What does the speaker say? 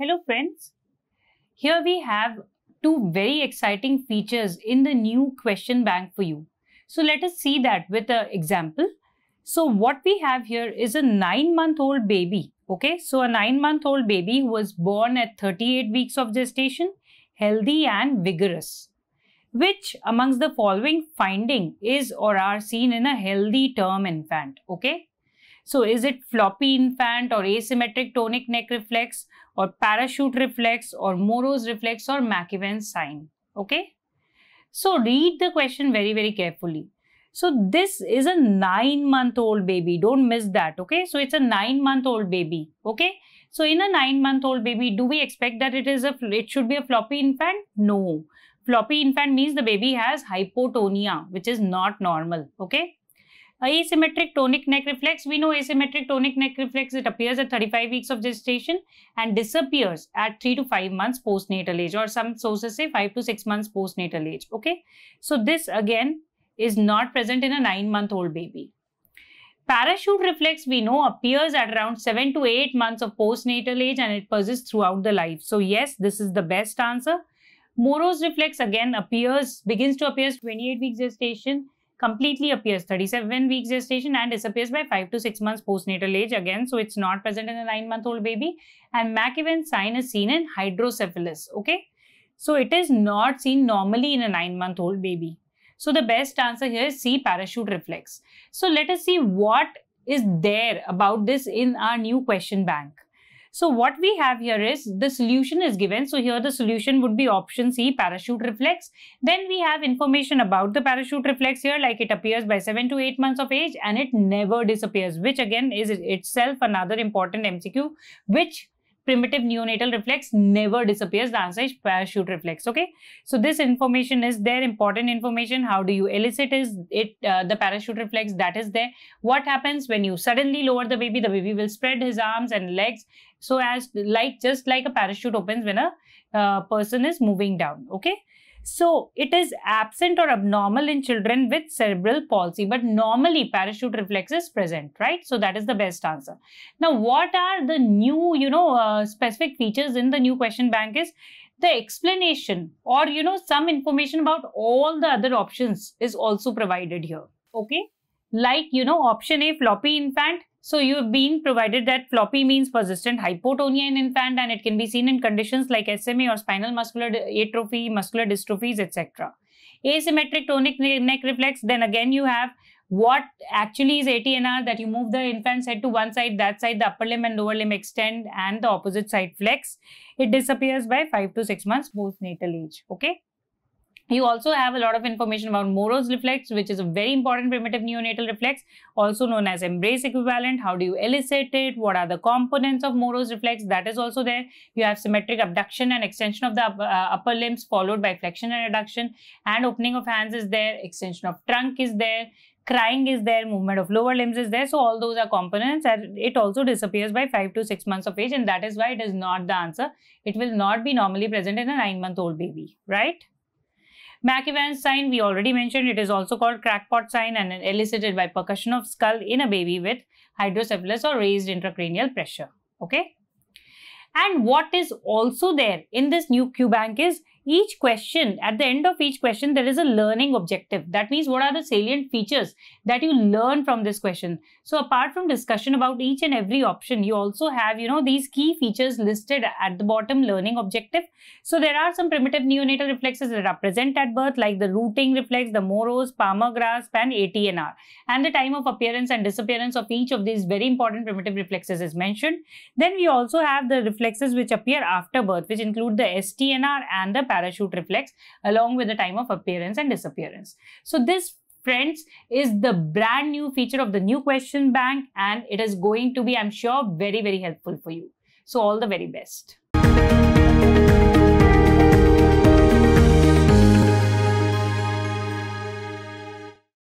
Hello friends, here we have two very exciting features in the new question bank for you. So let us see that with an example. So what we have here is a 9-month-old baby. Okay, so a 9-month-old baby who was born at 38 weeks of gestation, healthy and vigorous. Which amongst the following finding is or are seen in a healthy term infant? Okay. So is it floppy infant or asymmetric tonic neck reflex or parachute reflex or Moro's reflex or McEwen's sign? Okay. So read the question very carefully. So this is a 9-month-old baby. Don't miss that. Okay. So it's a 9-month-old baby. Okay. So in a 9-month-old baby, do we expect that it should be a floppy infant? No. Floppy infant means the baby has hypotonia, which is not normal. Okay. Asymmetric tonic neck reflex, we know asymmetric tonic neck reflex, it appears at 35 weeks of gestation and disappears at 3 to 5 months postnatal age, or some sources say 5 to 6 months postnatal age. Okay, so this again is not present in a 9-month-old baby. Parachute reflex, we know, appears at around 7 to 8 months of postnatal age and it persists throughout the life. So yes, this is the best answer. Moro's reflex again begins to appear 28 weeks gestation, completely appears 37 weeks gestation and disappears by 5 to 6 months postnatal age again. So it's not present in a 9-month-old baby. And McEwen's sign is seen in hydrocephalus. Okay. So it is not seen normally in a 9-month-old baby. So the best answer here is C, parachute reflex. So let us see what is there about this in our new question bank. So what we have here is the solution is given. So here the solution would be option C, parachute reflex. Then we have information about the parachute reflex here, like it appears by 7 to 8 months of age and it never disappears, which again is itself another important MCQ. Which primitive neonatal reflex never disappears? The answer is parachute reflex. Okay, so this information is there, important information. How do you elicit the parachute reflex? That is there. What happens when you suddenly lower the baby? The baby will spread his arms and legs so as just like a parachute opens when a person is moving down. Okay, so it is absent or abnormal in children with cerebral palsy, but normally parachute reflex is present, right? So that is the best answer. Now, what are the new, specific features in the new question bank is the explanation or, some information about all the other options is also provided here. Okay, like, option A, floppy infant. So you have been provided that floppy means persistent hypotonia in infant and it can be seen in conditions like SMA or spinal muscular atrophy, muscular dystrophies, etc. Asymmetric tonic neck reflex, then again you have what actually is ATNR, that you move the infant's head to one side, that side the upper limb and lower limb extend and the opposite side flex. It disappears by 5 to 6 months postnatal age. Okay. You also have a lot of information about Moro's reflex, which is a very important primitive neonatal reflex, also known as embrace equivalent. How do you elicit it? What are the components of Moro's reflex? That is also there. You have symmetric abduction and extension of the upper limbs followed by flexion and adduction, and opening of hands is there, extension of trunk is there, crying is there, movement of lower limbs is there. So all those are components, and it also disappears by 5 to 6 months of age, and that is why it is not the answer. It will not be normally present in a 9-month-old baby, right? McEwen's sign, we already mentioned, it is also called crackpot sign and elicited by percussion of skull in a baby with hydrocephalus or raised intracranial pressure. Okay. And what is also there in this new QBank is each question, at the end of each question, there is a learning objective. That means what are the salient features that you learn from this question. So apart from discussion about each and every option, you also have, these key features listed at the bottom, learning objective. So there are some primitive neonatal reflexes that are present at birth, like the rooting reflex, the Moro's, palmar grasp and ATNR. And the time of appearance and disappearance of each of these very important primitive reflexes is mentioned. Then we also have the reflexes which appear after birth, which include the STNR and the parachute reflex, along with the time of appearance and disappearance. So this, friends, is the brand new feature of the new question bank, and it is going to be, I'm sure, very helpful for you. So all the very best.